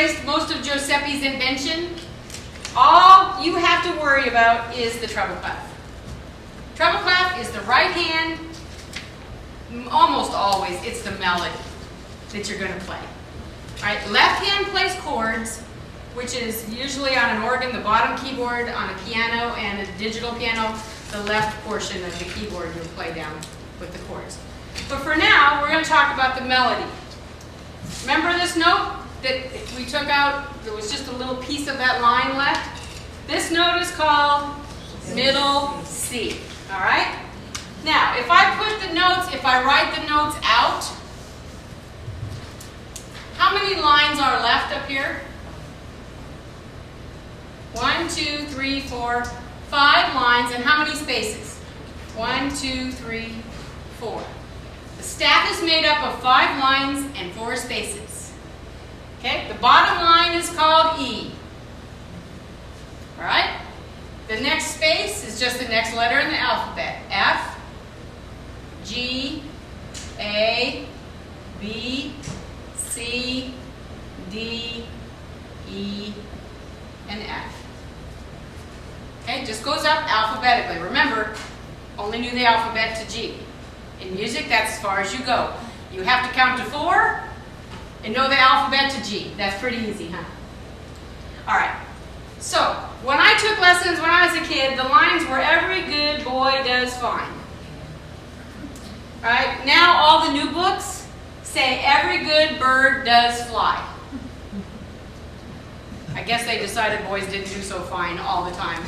erased most of Giuseppe's invention. All you have to worry about is the treble clef. Treble clef is the right hand. Almost always, it's the melody that you're going to play. All right, left hand plays chords, which is usually on an organ, the bottom keyboard, on a piano and a digital piano, the left portion of the keyboard you'll play down with the chords. But for now, we're going to talk about the melody. Remember this note that we took out? There was just a little piece of that line left. This note is called middle C. All right? Now, if I put the notes, if I write the notes out, how many lines are left up here? 1, 2, 3, 4, 5 lines, and how many spaces? 1, 2, 3, 4. The staff is made up of 5 lines and 4 spaces. Okay, the bottom line is called E. All right? The next space is just the next letter in the alphabet. F, G, A, B, C, D, E, and F. Okay, just goes up alphabetically. Remember, only knew the alphabet to G. In music, that's as far as you go. You have to count to 4 and know the alphabet to G. That's pretty easy, huh? All right. So, when I took lessons when I was a kid, the lines were every good boy does fine. All right, now all the new books say every good bird does fly. I guess they decided boys didn't do so fine all the time,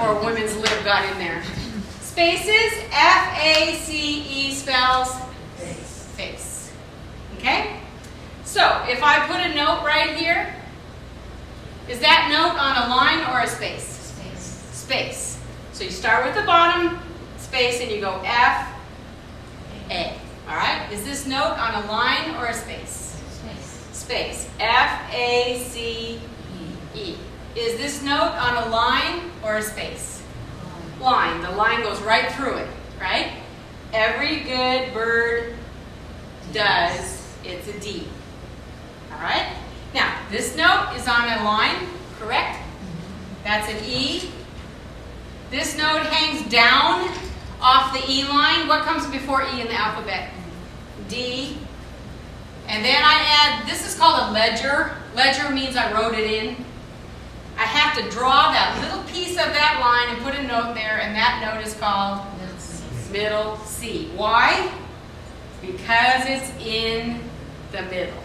or women's lib got in there. Spaces, F-A-C-E spells face. Okay? So, if I put a note right here, is that note on a line or a space? Space. Space. So you start with the bottom space and you go F, A. All right? Is this note on a line or a space? Space. Space. F-A-C-E. Is this note on a line or a space? Line. The line goes right through it, right? Every good bird does. It's a D. All right? Now, this note is on a line, correct? That's an E. This note hangs down off the E line. What comes before E in the alphabet? D. And then I add, this is called a ledger. Ledger means I wrote it in. I have to draw that little piece of that line and put a note there, and that note is called middle C. Why? Because it's in the middle.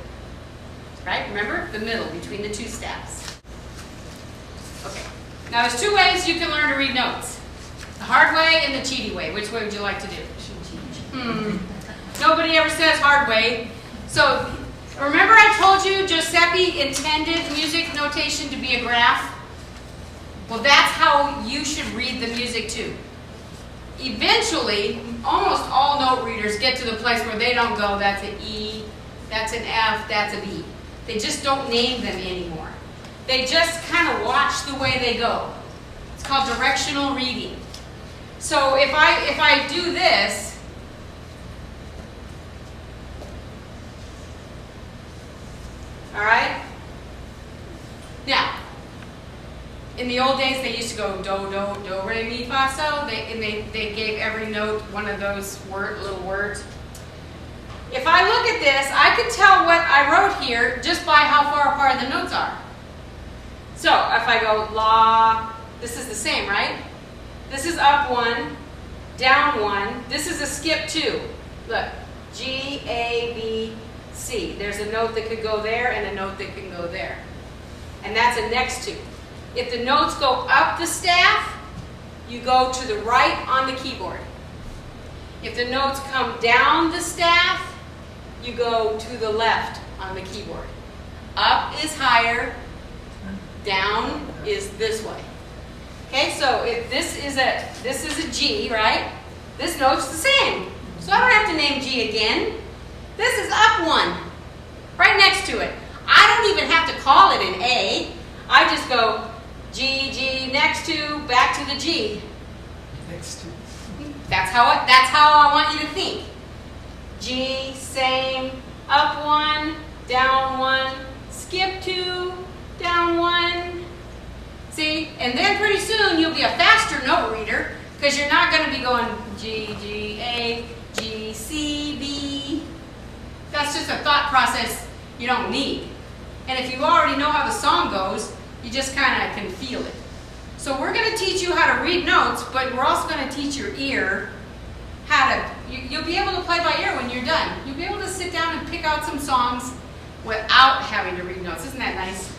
Right? Remember? The middle, between the two staffs. Okay. Now there's 2 ways you can learn to read notes. The hard way and the cheaty way. Which way would you like to do? Nobody ever says hard way. So, remember I told you Giuseppe intended music notation to be a graph? Well, that's how you should read the music too. Eventually, almost all note readers get to the place where they don't go, that's an E, that's an F, that's a B. They just don't name them anymore. They just kind of watch the way they go. It's called directional reading. So if I do this, all right? Now, in the old days, they used to go do, do, do, re, mi, fa, so. They gave every note one of those little words. If I look at this, I could tell what I wrote here just by how far apart the notes are. So if I go la, this is the same, right? This is up 1, down 1. This is a skip 2. Look, G, A, B, C. There's a note that could go there and a note that can go there. And that's a next 2. If the notes go up the staff, you go to the right on the keyboard. If the notes come down the staff, you go to the left on the keyboard. Up is higher, down is this way. Okay, so if this is a G, right? This note's the same. So I don't have to name G again. This is up 1, right next to it. I don't even have to call it an A. I just go G, G, next to, back to the G. Next to. That's how I want you to think. G, same, up 1, down 1, skip 2, And then pretty soon you'll be a faster note reader because you're not going to be going G, G, A, G, C, B. That's just a thought process you don't need. And if you already know how the song goes, you just kind of can feel it. So we're going to teach you how to read notes, but we're also going to teach your ear how to, you'll be able to play by ear when you're done. You'll be able to sit down and pick out some songs without having to read notes. Isn't that nice?